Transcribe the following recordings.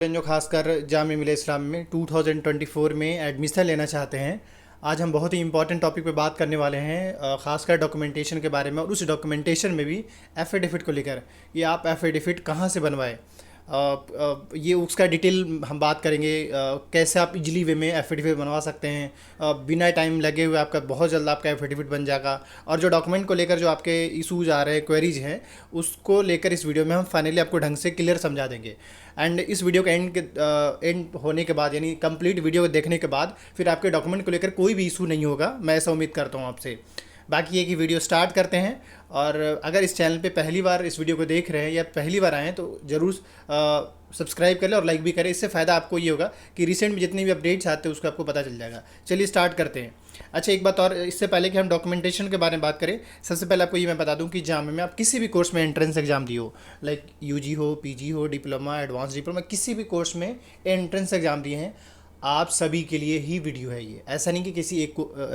जो खासकर जामिया मिलिया इस्लाम में 2024 में एडमिशन लेना चाहते हैं। आज हम बहुत ही इंपॉर्टेंट टॉपिक पे बात करने वाले हैं, खासकर डॉक्यूमेंटेशन के बारे में और उस डॉक्यूमेंटेशन में भी एफिडेविट को लेकर कि आप एफिडेविट कहाँ से बनवाएं। ये उसका डिटेल हम बात करेंगे, कैसे आप इजीली वे में एफिडेविट बनवा सकते हैं, बिना टाइम लगे हुए आपका बहुत जल्द आपका एफिडेविट बन जाएगा। और जो डॉक्यूमेंट को लेकर जो आपके इशूज आ रहे हैं, क्वेरीज हैं, उसको लेकर इस वीडियो में हम फाइनली आपको ढंग से क्लियर समझा देंगे। एंड इस वीडियो के एंड होने के बाद, यानी कंप्लीट वीडियो को देखने के बाद फिर आपके डॉक्यूमेंट को लेकर कोई भी इशू नहीं होगा, मैं ऐसा उम्मीद करता हूँ आपसे। बाकी ये कि वीडियो स्टार्ट करते हैं। और अगर इस चैनल पे पहली बार इस वीडियो को देख रहे हैं या पहली बार आए हैं तो ज़रूर सब्सक्राइब कर लें और लाइक भी करें। इससे फ़ायदा आपको ये होगा कि रिसेंट में जितने भी अपडेट्स आते हैं उसका आपको पता चल जाएगा। चलिए स्टार्ट करते हैं। अच्छा, एक बात और, इससे पहले कि हम डॉक्यूमेंटेशन के बारे में बात करें, सबसे पहले आपको ये मैं बता दूं कि जामिया में आप किसी भी कोर्स में एंट्रेंस एग्जाम दिए हो, लाइक यूजी हो, पीजी हो, डिप्लोमा, एडवांस डिप्लोमा, किसी भी कोर्स में एंट्रेंस एग्जाम दिए हैं, आप सभी के लिए ही वीडियो है ये। ऐसा नहीं कि किसी एक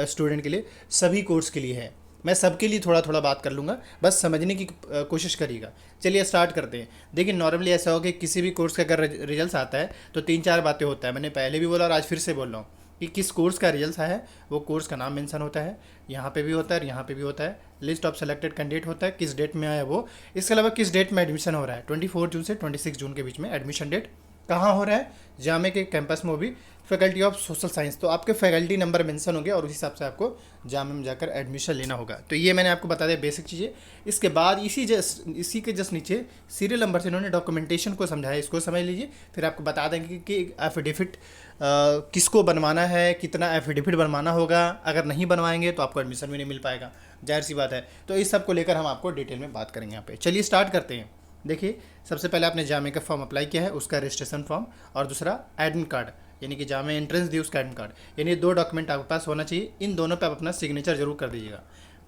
स्टूडेंट के लिए, सभी कोर्स के लिए है। मैं सबके लिए थोड़ा थोड़ा बात कर लूँगा, बस समझने की कोशिश करिएगा। चलिए स्टार्ट करते हैं। देखिए, नॉर्मली ऐसा हो कि किसी भी कोर्स का अगर रिजल्ट आता है तो तीन चार बातें होता है। मैंने पहले भी बोला और आज फिर से बोल रहा हूँ कि किस कोर्स का रिजल्ट आया है, वो कोर्स का नाम मेंशन होता है, यहाँ पे भी होता है और यहाँ पे भी होता है। लिस्ट ऑफ सेलेक्टेड कैंडिडेट होता है, किस डेट में आया वो। इसके अलावा किस डेट में एडमिशन हो रहा है, 24 जून से 26 जून के बीच में एडमिशन डेट कहाँ हो रहा है, जामिया के कैंपस में, वो भी फैकल्टी ऑफ सोशल साइंस। तो आपके फैकल्टी नंबर मेंशन होंगे और उस हिसाब से आपको जामिया में जाकर एडमिशन लेना होगा। तो ये मैंने आपको बता दिया बेसिक चीज़ें। इसके बाद इसी के जस्ट नीचे सीरियल नंबर से इन्होंने डॉक्यूमेंटेशन को समझाया, इसको समझ लीजिए। फिर आपको बता देंगे कि एफिडेविट किसको बनवाना है, कितना एफिडेविट बनवाना होगा। अगर नहीं बनवाएंगे तो आपको एडमिशन भी नहीं मिल पाएगा, जाहिर सी बात है। तो इस सब को लेकर हम आपको डिटेल में बात करेंगे यहाँ पे। चलिए स्टार्ट करते हैं। देखिए, सबसे पहले आपने जामिया का फॉर्म अप्लाई किया है, उसका रजिस्ट्रेशन फॉर्म, और दूसरा एडमिट कार्ड, यानी कि जामिया एंट्रेंस दी उसका एडमिट कार्ड, यानी दो डॉक्यूमेंट आपके पास होना चाहिए। इन दोनों पे आप अपना सिग्नेचर जरूर कर दीजिएगा।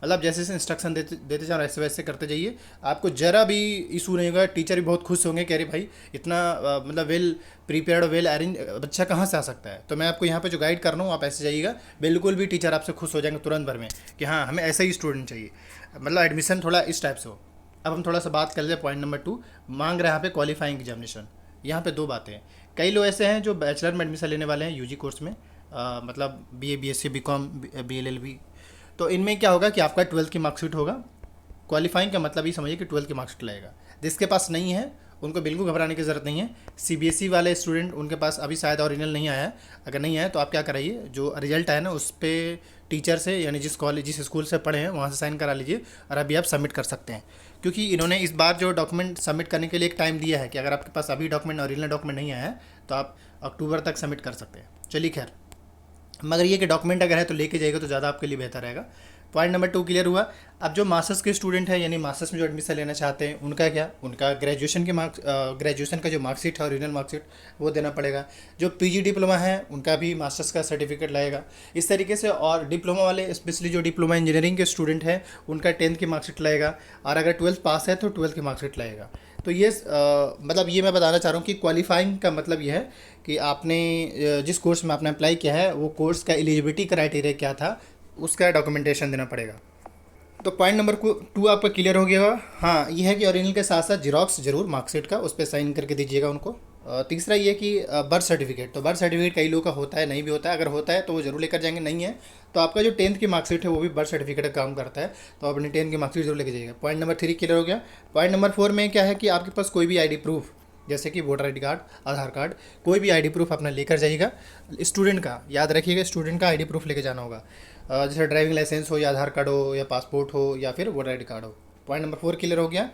मतलब जैसे जैसे इंस्ट्रक्शन देते जाओ वैसे वैसे करते जाइए, आपको ज़रा भी इशू नहीं होगा। टीचर भी बहुत खुश होंगे कि अरे भाई, इतना मतलब वेल प्रिपेयर्ड, वेल अरेंज बच्चा कहाँ से आ सकता है। तो मैं आपको यहाँ पे जो गाइड कर रहा हूँ, आप ऐसे जाइएगा, बिल्कुल भी टीचर आपसे खुश हो जाएंगे तुरंत भर में कि हाँ, हमें ऐसा ही स्टूडेंट चाहिए। मतलब एडमिशन थोड़ा इस टाइप से हो। अब हम थोड़ा सा बात कर लेते हैं। पॉइंट नंबर 2 मांग रहा है यहाँ पे क्वालिफाइंग एग्जामिनेशन। यहाँ पे दो बातें हैं। कई लोग ऐसे हैं जो बैचलर में एडमिशन लेने वाले हैं यूजी कोर्स में, मतलब बीए, बीएससी, बीकॉम, बीएलएलबी। तो इनमें क्या होगा कि आपका 12th की मार्कशीट होगा। क्वालिफाइंग का मतलब ये समझिए कि 12th की मार्कशीट लगेगा। जिसके पास नहीं है उनको बिल्कुल घबराने की ज़रूरत नहीं है। सीबीएसई वाले स्टूडेंट, उनके पास अभी शायद ओरिजिनल नहीं आया है। अगर नहीं आया तो आप क्या कराइए, जो रिजल्ट आया ना उस पर टीचर से, यानी जिस कॉलेज जिस स्कूल से पढ़े हैं वहाँ से साइन करा लीजिए और अभी आप सबमिट कर सकते हैं। क्योंकि इन्होंने इस बार जो डॉक्यूमेंट सबमिट करने के लिए एक टाइम दिया है कि अगर आपके पास अभी डॉक्यूमेंट, ओरिजिनल डॉक्यूमेंट नहीं आया है तो आप अक्टूबर तक सबमिट कर सकते हैं। चलिए खैर, मगर ये कि डॉक्यूमेंट अगर है तो लेके जाएगा तो ज़्यादा आपके लिए बेहतर रहेगा। पॉइंट नंबर 2 क्लियर हुआ। अब जो मास्टर्स के स्टूडेंट हैं, यानी मास्टर्स में जो एडमिशन लेना चाहते हैं, उनका क्या, उनका ग्रेजुएशन के मार्क्स, ग्रेजुएशन का जो मार्कशीट है, ओरिजिनल मार्कशीट, वो देना पड़ेगा। जो पीजी डिप्लोमा है उनका भी मास्टर्स का सर्टिफिकेट लगेगा। इस तरीके से, और डिप्लोमा वाले, स्पेशली जो डिप्लोमा इंजीनियरिंग के स्टूडेंट हैं, उनका 10th की मार्कशीट लगेगा। और अगर 12th पास है तो 12th की मार्कशीट लगेगा। तो ये मतलब ये मैं बताना चाह रहा हूँ कि क्वालिफाइंग का मतलब ये है कि आपने जिस कोर्स में आपने अप्लाई किया है वो कोर्स का एलिजिबिलिटी क्राइटेरिया क्या था, उसका डॉक्यूमेंटेशन देना पड़ेगा। तो पॉइंट नंबर 2 आपका क्लियर हो गया होगा। हाँ, ये है कि ओरिजिनल के साथ साथ जीरोक्स जरूर मार्कशीट का, उस पर साइन करके दीजिएगा उनको। तीसरा ये कि बर्थ सर्टिफिकेट, तो बर्थ सर्टिफिकेट कई लोगों का होता है, नहीं भी होता है। अगर होता है तो वो जरूर लेकर जाएंगे, नहीं है तो आपका जो 10th की मार्कशीट है वो भी बर्थ सर्टिफिकेट का काम करता है, तो अपनी 10th की मार्कशीट जरूर लेके जाइएगा। पॉइंट नंबर 3 क्लियर हो गया। पॉइंट नंबर 4 में क्या है कि आपके पास कोई भी आईडी प्रूफ, जैसे कि वोटर आईडी कार्ड, आधार कार्ड, कोई भी आईडी प्रूफ अपना लेकर जाइएगा। स्टूडेंट का याद रखिएगा, स्टूडेंट का आईडी प्रूफ लेके जाना होगा। जैसे ड्राइविंग लाइसेंस हो, या आधार कार्ड हो, या पासपोर्ट हो, या फिर वोटर आईडी कार्ड हो। पॉइंट नंबर 4 क्लियर हो गया।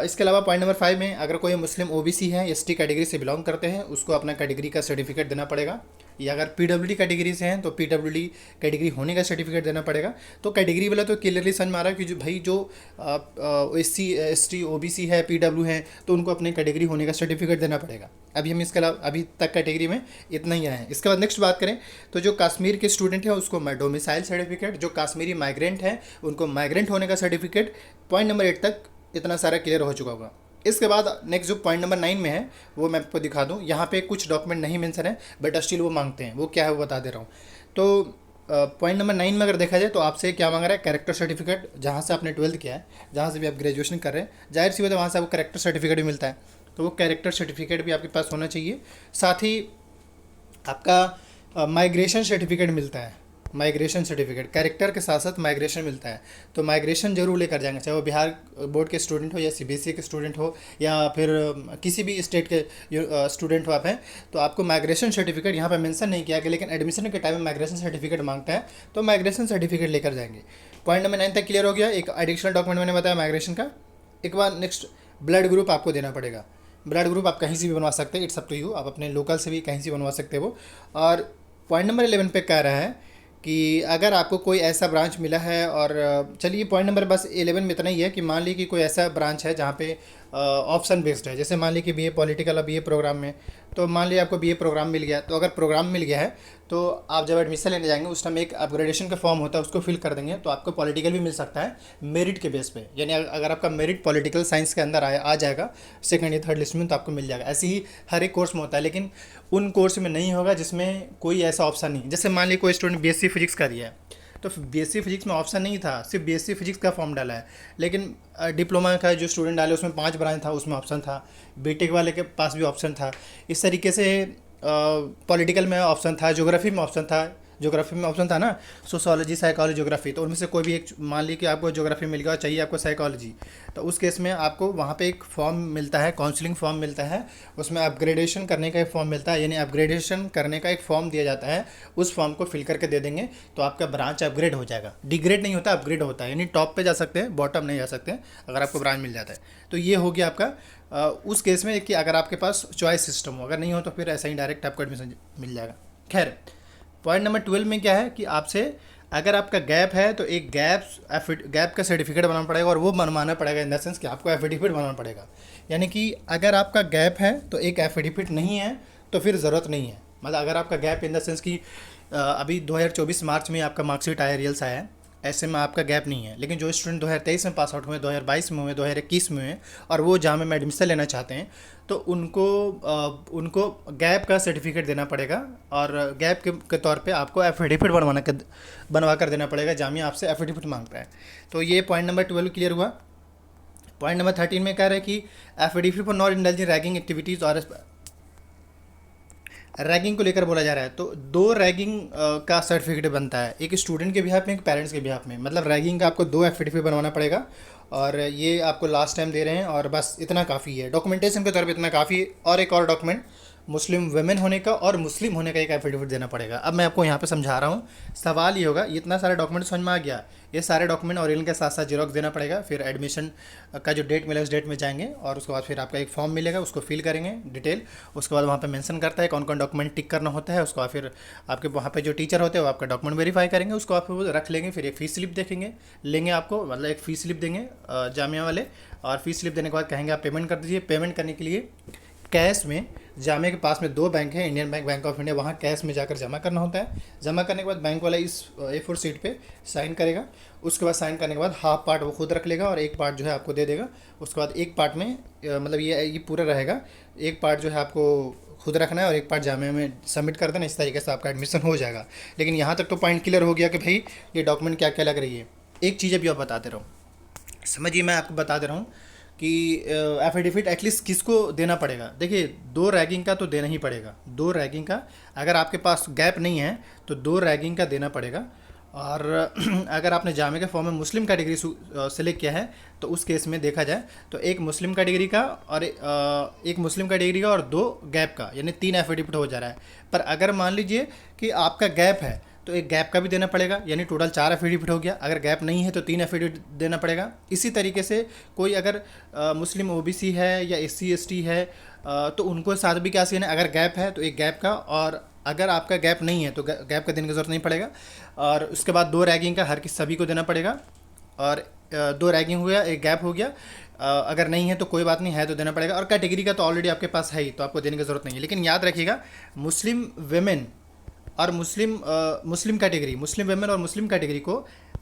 इसके अलावा पॉइंट नंबर 5 में, अगर कोई मुस्लिम ओबीसी है, एसटी कैटेगरी से बिलोंग करते हैं, उसको अपना कैटेगरी का सर्टिफिकेट देना पड़ेगा। या अगर पीडब्ल्यूडी कैटेगरी से हैं तो पीडब्ल्यूडी कैटेगरी होने का सर्टिफिकेट देना पड़ेगा। तो कैटेगरी वाला तो क्लियरली समझ में आ रहा है कि जो भाई जो एससी, एसटी, ओबीसी है, पीडब्ल्यू है, तो उनको अपने कैटेगरी होने का सर्टिफिकेट देना पड़ेगा। अभी हम इसके अलावा अभी तक कैटेगरी में इतना ही आए हैं। इसके बाद नेक्स्ट बात करें तो जो कश्मीर के स्टूडेंट हैं उसको डोमिसाइल सर्टिफिकेट, जो कश्मीरी माइग्रेंट हैं उनको माइग्रेंट होने का सर्टिफिकेट। पॉइंट नंबर 8 तक इतना सारा क्लियर हो चुका होगा। इसके बाद नेक्स्ट जो पॉइंट नंबर 9 में है वो मैं आपको दिखा दूं। यहाँ पे कुछ डॉक्यूमेंट नहीं मेंशन है बट स्टिल वो मांगते हैं। वो क्या है वो बता दे रहा हूँ। तो पॉइंट नंबर 9 में अगर देखा जाए तो आपसे क्या मांग रहा है, कैरेक्टर सर्टिफिकेट, जहाँ से आपने 12th किया है, जहाँ से भी आप ग्रेजुएशन कर रहे हैं, जाहिर सी बात है वहाँ से आपको कैरेक्टर सर्टिफिकेट भी मिलता है। तो वो कैरेक्टर सर्टिफिकेट भी आपके पास होना चाहिए। साथ ही आपका माइग्रेशन सर्टिफिकेट मिलता है, माइग्रेशन सर्टिफिकेट कैरेक्टर के साथ साथ माइग्रेशन मिलता है, तो माइग्रेशन जरूर लेकर जाएंगे, चाहे वो बिहार बोर्ड के स्टूडेंट हो या सीबीएसई के स्टूडेंट हो या फिर किसी भी स्टेट के स्टूडेंट हो आप हैं, तो आपको माइग्रेशन सर्टिफिकेट यहाँ पे मेंशन नहीं किया गया, लेकिन एडमिशन के टाइम में माइग्रेशन सर्टिफिकेट मांगता है, तो माइग्रेशन सर्टिफिकेट लेकर जाएंगे। पॉइंट नंबर 9 तक क्लियर हो गया। एक एडिशनल डॉक्यूमेंट मैंने बताया माइग्रेशन का। एक बार नेक्स्ट ब्लड ग्रुप आपको देना पड़ेगा। ब्लड ग्रुप आप कहीं से भी बनवा सकते हैं, इट्स अप टू यू, आप अपने लोकल से भी कहीं से बनवा सकते हो वो। और पॉइंट नंबर 11 पे कह रहा है कि अगर आपको कोई ऐसा ब्रांच मिला है, और चलिए पॉइंट नंबर बस 11 में इतना ही है कि मान ली कि कोई ऐसा ब्रांच है जहाँ पे ऑप्शन बेस्ड है, जैसे मान ली कि बीए पॉलिटिकल और बीए प्रोग्राम में, तो मान ली आपको बीए प्रोग्राम मिल गया, तो अगर प्रोग्राम मिल गया है तो आप जब एडमिशन लेने जाएंगे उस टाइम एक अपग्रेडेशन का फॉर्म होता है, उसको फिल कर देंगे तो आपको पॉलिटिकल भी मिल सकता है मेरिट के बेस पे। यानी अगर आपका मेरिट पॉलिटिकल साइंस के अंदर आ जाएगा सेकंड या थर्ड लिस्ट में, तो आपको मिल जाएगा। ऐसे ही हर एक कोर्स में होता है, लेकिन उन कोर्स में नहीं होगा जिसमें कोई ऐसा ऑप्शन नहीं। जैसे मान ली कोई स्टूडेंट बीएससी फिजिक्स का दिया है, तो बीएससी फिजिक्स में ऑप्शन नहीं था, सिर्फ बीएससी फिजिक्स का फॉर्म डाला है, लेकिन डिप्लोमा का जो स्टूडेंट डाले उसमें 5 ब्रांच था, उसमें ऑप्शन था, बीटेक वाले के पास भी ऑप्शन था। इस तरीके से पॉलिटिकल में ऑप्शन था, ज्योग्राफी में ऑप्शन था, ज्योग्राफी में ऑप्शन था ना, सोशोलॉजी साइकोलॉजी ज्योग्राफी, तो उनमें से कोई भी एक मान ली कि आपको ज्योग्राफी मिल गया और चाहिए आपको साइकोलॉजी, तो उस केस में आपको वहाँ पे एक फॉर्म मिलता है, काउंसलिंग फॉर्म मिलता है, उसमें अपग्रेडेशन करने का एक फॉर्म मिलता है, यानी अपग्रेडेशन करने का एक फॉर्म दिया जाता है, उस फॉर्म को फिल करके दे देंगे तो आपका ब्रांच अपग्रेड हो जाएगा। डिग्रेड नहीं होता, अपग्रेड होता है, यानी टॉप पे जा सकते हैं, बॉटम नहीं जा सकते अगर आपको ब्रांच मिल जाता है। तो ये हो गया आपका उस केस में कि अगर आपके पास चॉइस सिस्टम हो, अगर नहीं हो तो फिर ऐसा ही डायरेक्ट आपको एडमिशन मिल जाएगा। खैर पॉइंट नंबर 12 में क्या है कि आपसे अगर आपका गैप है तो एक गैप का सर्टिफिकेट बनाना पड़ेगा, और वो बनवाना पड़ेगा इन द सेंस कि आपको एफिडेविट बनाना पड़ेगा। यानी कि अगर आपका गैप है तो एक एफिडेविट नहीं है तो फिर ज़रूरत नहीं है। मतलब अगर आपका गैप इन द सेंस कि अभी 2024 मार्च में आपका मार्कशीट आया, रिजल्ट आया है, ऐसे में आपका गैप नहीं है, लेकिन जो स्टूडेंट 2023 में पास आउट हुए, 2022 में हुए, 2021 में हुए और वो जामे में एडमिशन लेना चाहते हैं, तो उनको गैप का सर्टिफिकेट देना पड़ेगा, और गैप के तौर पे आपको एफिडेविट बनवा कर देना पड़ेगा। जामिया आपसे एफिडेविट मांगता है। तो ये पॉइंट नंबर 12 क्लियर हुआ। पॉइंट नंबर 13 में कह रहे हैं कि affidavit for not indulging ragging activities, और रैगिंग को लेकर बोला जा रहा है, तो 2 रैगिंग का सर्टिफिकेट बनता है, एक स्टूडेंट के बिहाफ में, एक पेरेंट्स के बिहाफ में। मतलब रैगिंग का आपको 2 एफिडेविट बनवाना पड़ेगा, और ये आपको लास्ट टाइम दे रहे हैं, और बस इतना काफ़ी है डॉक्यूमेंटेशन के तौर पे, इतना काफ़ी है। और एक और डॉक्यूमेंट मुस्लिम वुमेन होने का और मुस्लिम होने का एक एफिडेविट देना पड़ेगा। अब मैं आपको यहाँ पे समझा रहा हूँ, सवाल ये होगा, इतना सारा डॉक्यूमेंट समझ में आ गया, ये सारे डॉक्यूमेंट ओरिजिनल के साथ साथ जेरोक्स देना पड़ेगा, फिर एडमिशन का जो डेट मिला उस डेट में जाएंगे, और उसके बाद फिर आपका एक फॉर्म मिलेगा, उसको फिल करेंगे डिटेल, उसके बाद वहाँ पे मेंशन करता है कौन कौन डॉक्यूमेंट टिक करना होता है, उसके बाद फिर आपके वहाँ पे जो टीचर होते हैं वो आपका डॉक्यूमेंट वेरीफाई करेंगे, उसको आप वो रख लेंगे, फिर एक फ़ीस स्लिप लेंगे आपको, मतलब एक फ़ीस स्लिप देंगे जामिया वाले, और फीस स्लिप देने के बाद कहेंगे आप पेमेंट कर दीजिए। पेमेंट करने के लिए कैश में, जामिया के पास में 2 बैंक हैं, Indian bank, bank of India, वहाँ कैश में जाकर जमा करना होता है। जमा करने के बाद बैंक वाला इस A4 शीट पे साइन करेगा, उसके बाद साइन करने के बाद हाफ पार्ट वो खुद रख लेगा और एक पार्ट जो है आपको दे देगा। उसके बाद एक पार्ट में मतलब ये पूरा रहेगा, एक पार्ट जो है आपको खुद रखना है और एक पार्ट जामिया में सबमिट कर देना। इस तरीके से आपका एडमिशन हो जाएगा। लेकिन यहाँ तक तो पॉइंट क्लियर हो गया कि भाई ये डॉक्यूमेंट क्या क्या लग रही है। एक चीज़ अभी आप बताते रहो, समझिए, मैं आपको बता दे रहा हूँ कि एफिडेविट एटलीस्ट किसको देना पड़ेगा। देखिए 2 रैगिंग का तो देना ही पड़ेगा, 2 रैगिंग का, अगर आपके पास गैप नहीं है तो 2 रैगिंग का देना पड़ेगा। और अगर आपने जामे के फॉर्म में मुस्लिम कैटेगरी सेलेक्ट किया है तो उस केस में देखा जाए तो एक मुस्लिम कैटेगरी का और एक मुस्लिम कैटेगरी का और 2 गैप का, यानी 3 एफिडेविट हो जा रहा है। पर अगर मान लीजिए कि आपका गैप है तो एक गैप का भी देना पड़ेगा, यानी टोटल 4 एफिडेविट हो गया। अगर गैप नहीं है तो 3 एफिडेविट देना पड़ेगा। इसी तरीके से कोई अगर मुस्लिम ओबीसी है या SC ST है तो उनको साथ भी क्या सीन है, अगर गैप है तो एक गैप का, और अगर आपका गैप नहीं है तो गैप का देने की ज़रूरत नहीं पड़ेगा। और उसके बाद 2 रैगिंग का हर किसी सभी को देना पड़ेगा, और 2 रैगिंग हो गया, एक गैप हो गया। अगर नहीं है तो कोई बात नहीं, है तो देना पड़ेगा। और कैटेगरी का तो ऑलरेडी आपके पास है ही, तो आपको देने की ज़रूरत नहीं है। लेकिन याद रखिएगा मुस्लिम वेमेन और मुस्लिम कैटेगरी, मुस्लिम वेमेन और मुस्लिम कैटेगरी को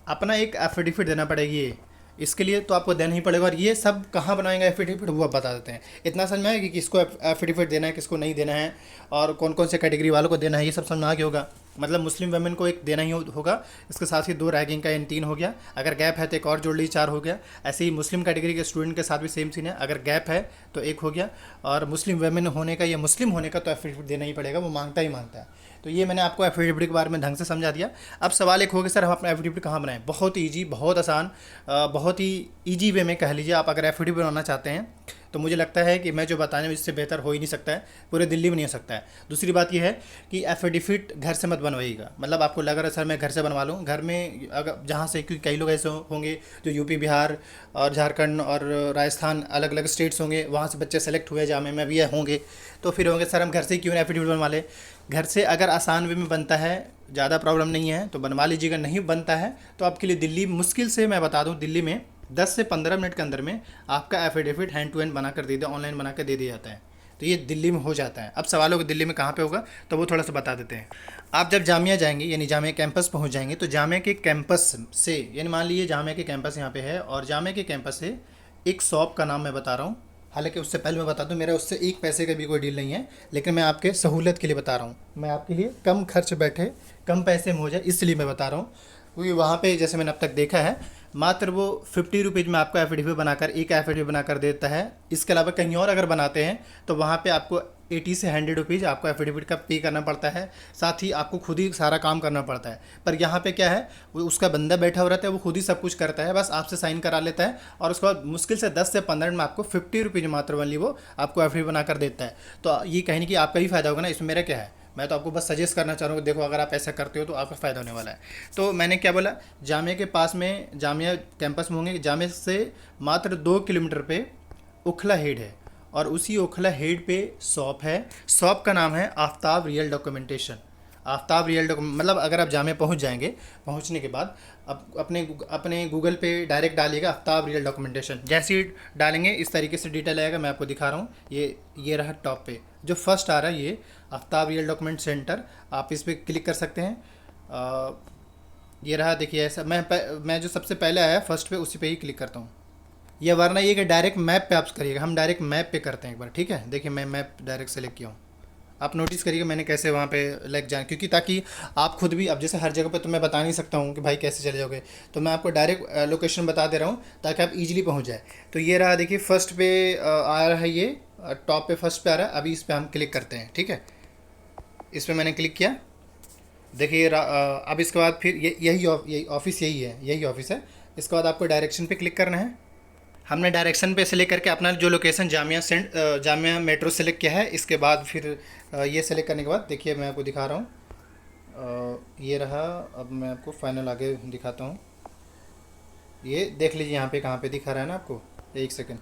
अपना एक एफिडेविट देना पड़ेगी। इसके लिए तो आपको देना ही पड़ेगा। और ये सब कहाँ बनाएंगे एफिडेविट, वो आप बता देते हैं। इतना समझ में आया कि किसको एफिडेविट देना है, किसको नहीं देना है, और कौन कौन से कैटेगरी वालों को देना है, ये सब समझ में आ गया होगा। मतलब मुस्लिम वुमेन को एक देना ही होगा। इसके साथ ही 2 रैगिंग का, यानी 3 हो गया। अगर गैप है तो एक और जोड़ लीजिए, 4 हो गया। ऐसे ही मुस्लिम कैटेगरी के स्टूडेंट के साथ भी सेम सीन है, अगर गैप है तो 1 हो गया। और मुस्लिम वुमेन होने का या मुस्लिम होने का तो एफिडेविट देना ही पड़ेगा, वो मांगता ही मांगता है। तो ये मैंने आपको एफिडेविट के बारे में ढंग से समझा दिया। अब सवाल एक होगा, सर हम अपना एफिडेविट कहाँ बनाएं? बहुत ईजी, बहुत आसान, बहुत ही ईजी वे में कह लीजिए। आप अगर एफिडेविट बनाना चाहते हैं तो मुझे लगता है कि मैं जो बताने में इससे बेहतर हो ही नहीं सकता है, पूरे दिल्ली में नहीं हो सकता है। दूसरी बात यह है कि एफिडेविट घर से मत बनवाइएगा। मतलब आपको लग रहा है सर मैं घर से बनवा लूँ, घर में अगर जहाँ से, क्योंकि कई लोग ऐसे होंगे जो यूपी, बिहार और झारखंड और राजस्थान, अलग अलग स्टेट्स होंगे, वहाँ से बच्चे सेलेक्ट हुए जामे में भी होंगे, तो फिर होंगे सर हम घर से क्यों एफिडेविट बनवा लें। घर से अगर आसान वे में बनता है, ज़्यादा प्रॉब्लम नहीं है तो बनवा लीजिएगा। नहीं बनता है तो आपके लिए दिल्ली मुश्किल से, मैं बता दूं, दिल्ली में 10 से 15 मिनट के अंदर में आपका एफिडेविट हैंड टू हैंड बना कर दे दिया, ऑनलाइन बना कर दे दिया जाता है। तो ये दिल्ली में हो जाता है। अब सवाल होगा दिल्ली में कहाँ पे होगा, तो वो थोड़ा सा बता देते हैं। आप जब जामिया जाएंगे, यानी जामिया कैंपस पहुँच जाएंगे, तो जामिया के कैंपस से, यानी मान लीजिए जामिया के कैंपस यहाँ पे है और जामिया के कैंपस से एक शॉप का नाम मैं बता रहा हूँ। हालांकि उससे पहले मैं बता दूं, मेरा उससे 1 पैसे का भी कोई डील नहीं है, लेकिन मैं आपके सहूलत के लिए बता रहा हूँ। मैं आपके लिए कम खर्च बैठे, कम पैसे में हो जाए, इसलिए मैं बता रहा हूँ। क्योंकि वहाँ पे जैसे मैंने अब तक देखा है, मात्र वो 50 रुपीज़ में आपको एफिडेविट बनाकर, एक एफिडेविट बनाकर देता है। इसके अलावा कहीं और अगर बनाते हैं तो वहाँ पे आपको 80 से 100 रुपीज़ आपको एफिडेविट का पे करना पड़ता है। साथ ही आपको खुद ही सारा काम करना पड़ता है। पर यहाँ पे क्या है, वो उसका बंदा बैठा हुआ रहता है, वो खुद ही सब कुछ करता है, बस आपसे साइन करा लेता है और उसके बाद मुश्किल से 10 से 15 मिनट में आपको 50 रुपीज़ मात्र वाली वो आपको एफिडेविट बना कर देता है। तो ये कहीं कि आपका ही फ़ायदा होगा ना, इसमें मेरा क्या है। मैं तो आपको बस सजेस्ट करना चाह रहा हूँ कि देखो अगर आप ऐसा करते हो तो आपका फ़ायदा होने वाला है। तो मैंने क्या बोला, जामिया के पास में जामिया कैंपस में होंगे, जामिया से मात्र 2 किलोमीटर पे उखला हेड है और उसी ओखला हेड पे शॉप है। शॉप का नाम है Aftab real documentation. Aftab real document, मतलब अगर आप जामिया पहुंच जाएंगे, पहुंचने के बाद अब अपने गूगल पे डायरेक्ट डालिएगा आफ्ताब रियल डॉक्यूमेंटेशन। जैसे ही डालेंगे इस तरीके से डिटेल आएगा, मैं आपको दिखा रहा हूँ। ये रहा टॉप पे जो फर्स्ट आ रहा है, ये आफ्ताब रियल डॉक्यूमेंट सेंटर। आप इस पर क्लिक कर सकते हैं। ये रहा, देखिए ऐसा। मैं जो सबसे पहले आया फर्स्ट पे, उसी पे ही क्लिक करता हूँ। या वरना ये कि डायरेक्ट मैप पे आप करिएगा, हम डायरेक्ट मैप पे करते हैं एक बार, ठीक है। देखिए मैं मैप डायरेक्ट सेलेक्ट किया हूँ, आप नोटिस करिएगा मैंने कैसे वहाँ पे लग जाए, क्योंकि ताकि आप खुद भी, अब जैसे हर जगह पे तो मैं बता नहीं सकता हूँ कि भाई कैसे चले जाओगे, तो मैं आपको डायरेक्ट लोकेशन बता दे रहा हूँ ताकि आप इजीली पहुँच जाए। तो ये रहा, देखिए फर्स्ट पे आ रहा है, ये टॉप पे फर्स्ट पे आ रहा है। अभी इस पर हम क्लिक करते हैं, ठीक है। इस पर मैंने क्लिक किया, देखिए अब इसके बाद फिर यही ऑफिस, यही ऑफिस है। इसके बाद आपको डायरेक्शन पे क्लिक करना है। हमने डायरेक्शन पे सेलेक्ट करके अपना जो लोकेशन जामिया मेट्रो सेलेक्ट किया है। इसके बाद फिर ये सेलेक्ट करने के बाद देखिए मैं आपको दिखा रहा हूँ, ये रहा। अब मैं आपको फाइनल आगे दिखाता हूँ। ये देख लीजिए यहाँ पे कहाँ पे दिखा रहा है ना आपको, 1 सेकेंड।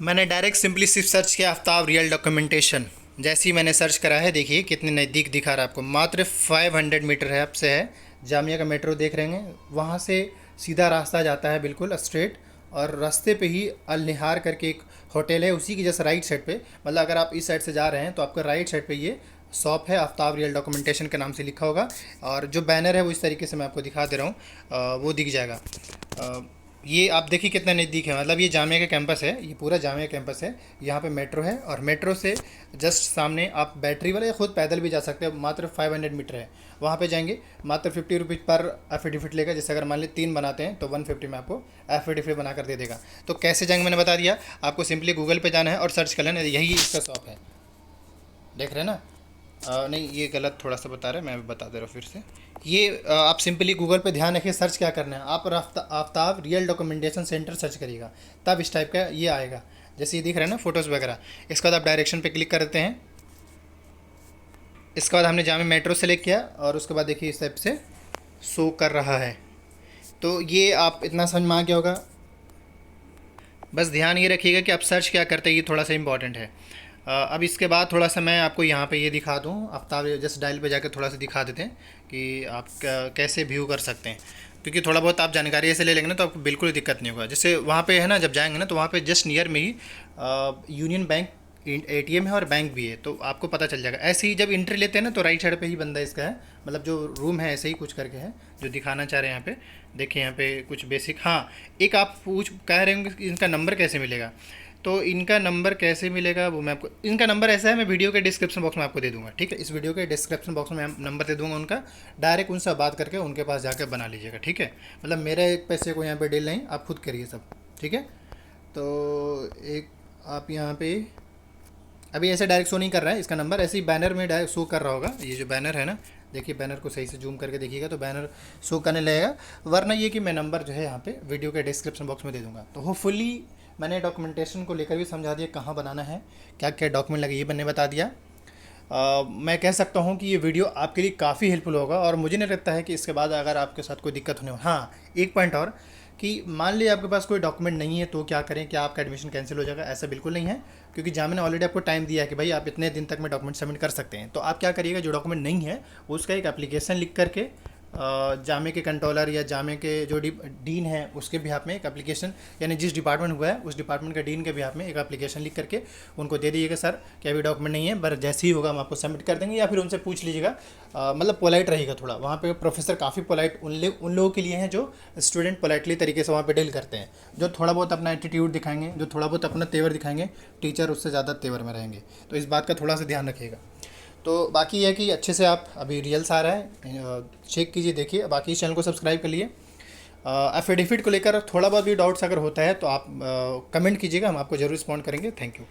मैंने डायरेक्ट सिंपली सिर्फ सर्च किया आफ्ताब रियल डॉक्यूमेंटेशन। जैसे ही मैंने सर्च करा है, देखिए कितने नज़दीक दिखा रहा है आपको, मात्र 500 मीटर है आपसे है। जामिया का मेट्रो देख रहे हैं, वहाँ से सीधा रास्ता जाता है बिल्कुल स्ट्रेट, और रास्ते पे ही अल निहार करके एक होटल है, उसी की जैसे राइट साइड पे, मतलब अगर आप इस साइड से जा रहे हैं तो आपका राइट साइड पे ये शॉप है, आफ्ताब रियल डॉक्यूमेंटेशन के नाम से लिखा होगा। और जो बैनर है वो इस तरीके से मैं आपको दिखा दे रहा हूँ, वो दिख जाएगा। ये आप देखिए कितना नज़दीक है, मतलब ये जामिया का कैंपस है, ये पूरा जामिया कैंपस है। यहाँ पे मेट्रो है और मेट्रो से जस्ट सामने आप बैटरी वाले या खुद पैदल भी जा सकते हैं। मात्र 500 मीटर है, वहाँ पे जाएंगे। मात्र 50 रुपीज़ पर एफिडेविट लेगा। जैसे अगर मान लीजिए 3 बनाते हैं तो 150 में आपको एफिडेविट बना कर दे देगा। तो कैसे जाएंगे मैंने बता दिया आपको, सिंपली गूगल पे जाना है और सर्च कर लेना, यही इसका शॉप है, देख रहे हैं ना। नहीं ये गलत थोड़ा सा बता रहे हैं, मैं बता दे रहा हूँ फिर से। ये आप सिंपली गूगल पे ध्यान रखिए, सर्च क्या करना है, आप Aftab real documentation centre search करिएगा, तब इस टाइप का ये आएगा, जैसे ये दिख रहा है ना फ़ोटोज़ वगैरह। इसके बाद आप डायरेक्शन पे क्लिक करते हैं। इसके बाद हमने जामिया मेट्रो सेलेक्ट किया और उसके बाद देखिए इस टाइप से शो कर रहा है। तो ये आप इतना समझ में आ गया होगा। बस ध्यान ये रखिएगा कि आप सर्च क्या करते हैं, ये थोड़ा सा इंपॉर्टेंट है। अब इसके बाद थोड़ा सा मैं आपको यहाँ पे ये दिखा दूँ, आफ्ताब जस्ट डायल पे जाकर थोड़ा सा दिखा देते हैं कि आप कैसे व्यू कर सकते हैं, क्योंकि थोड़ा बहुत आप जानकारी ऐसे ले लेंगे ना तो आपको बिल्कुल दिक्कत नहीं होगा। जैसे वहाँ पे है ना, जब जाएंगे ना तो वहाँ पे जस्ट नियर में ही यूनियन बैंक एटीएम है और बैंक भी है, तो आपको पता चल जाएगा। ऐसे ही जब एंट्री लेते हैं ना तो राइट साइड पे ही बंदा इसका है, मतलब जो रूम है ऐसे ही कुछ करके है जो दिखाना चाह रहे हैं यहाँ पे। देखिए यहाँ पे कुछ बेसिक, हाँ एक आप कह रहे होंगे कि इनका नंबर कैसे मिलेगा। तो तो इनका नंबर कैसे मिलेगा वो मैं आपको, इनका नंबर ऐसा है, मैं वीडियो के डिस्क्रिप्शन बॉक्स में आपको दे दूंगा, ठीक है। इस वीडियो के डिस्क्रिप्शन बॉक्स में नंबर दे दूंगा उनका, डायरेक्ट उनसे बात करके उनके पास जाकर बना लीजिएगा, ठीक है। मतलब मेरा एक पैसे को यहाँ पे डील नहीं, आप खुद करिए सब, ठीक है। तो एक आप यहाँ पे अभी ऐसे डायरेक्ट शो नहीं कर रहा है इसका नंबर, ऐसे ही बैनर में डायरेक्ट शो कर रहा होगा। ये जो बैनर है ना, देखिए बैनर को सही से जूम करके देखिएगा तो बैनर शो करने लगेगा, वरना ये कि मैं नंबर जो है यहाँ पे वीडियो के डिस्क्रिप्शन बॉक्स में दे दूँगा। तो होपफुली मैंने डॉक्यूमेंटेशन को लेकर भी समझा दिया, कहाँ बनाना है, क्या क्या डॉक्यूमेंट लगे, ये मैंने बता दिया। मैं कह सकता हूँ कि ये वीडियो आपके लिए काफ़ी हेल्पफुल होगा, और मुझे नहीं लगता है कि इसके बाद अगर आपके साथ कोई दिक्कत होने हो। हाँ, एक पॉइंट और, कि मान लीजिए आपके पास कोई डॉक्यूमेंट नहीं है तो क्या करें, क्या आपका एडमिशन कैंसिल हो जाएगा? ऐसा बिल्कुल नहीं है, क्योंकि जामिया ने ऑलरेडी आपको टाइम दिया है कि भाई आप इतने दिन तक में डॉक्यूमेंट सबमिट कर सकते हैं। तो आप क्या करिएगा, जो डॉक्यूमेंट नहीं है उसका एक एप्लीकेशन लिख करके जामिया के कंट्रोलर या जामिया के जो डीन है उसके बिहाफ में एक एप्लीकेशन, यानी जिस डिपार्टमेंट हुआ है उस डिपार्टमेंट के डीन के बिहाफ में एक एप्लीकेशन लिख करके उनको दे दीजिएगा, सर कि अभी डॉक्यूमेंट नहीं है, पर जैसे ही होगा हम आपको सबमिट कर देंगे। या फिर उनसे पूछ लीजिएगा, मतलब पोलाइट रहेगा थोड़ा, वहाँ पे प्रोफेसर काफ़ी पोलाइट उन लोगों के लिए हैं जो स्टूडेंट पोलाइटली तरीके से वहाँ पे डील करते हैं, जो थोड़ा बहुत अपना एटीट्यूड दिखाएंगे, जो थोड़ा बहुत अपना तेवर दिखाएंगे, टीचर उससे ज़्यादा तेवर में रहेंगे। तो इस बात का थोड़ा सा ध्यान रखिएगा। तो बाकी यह कि अच्छे से आप, अभी रियल्स आ रहा है, चेक कीजिए, देखिए। बाकी इस चैनल को सब्सक्राइब कर लिए। एफिडेविट को लेकर थोड़ा बहुत भी डाउट्स अगर होता है तो आप कमेंट कीजिएगा, हम आपको ज़रूर रिस्पॉन्ड करेंगे। Thank you.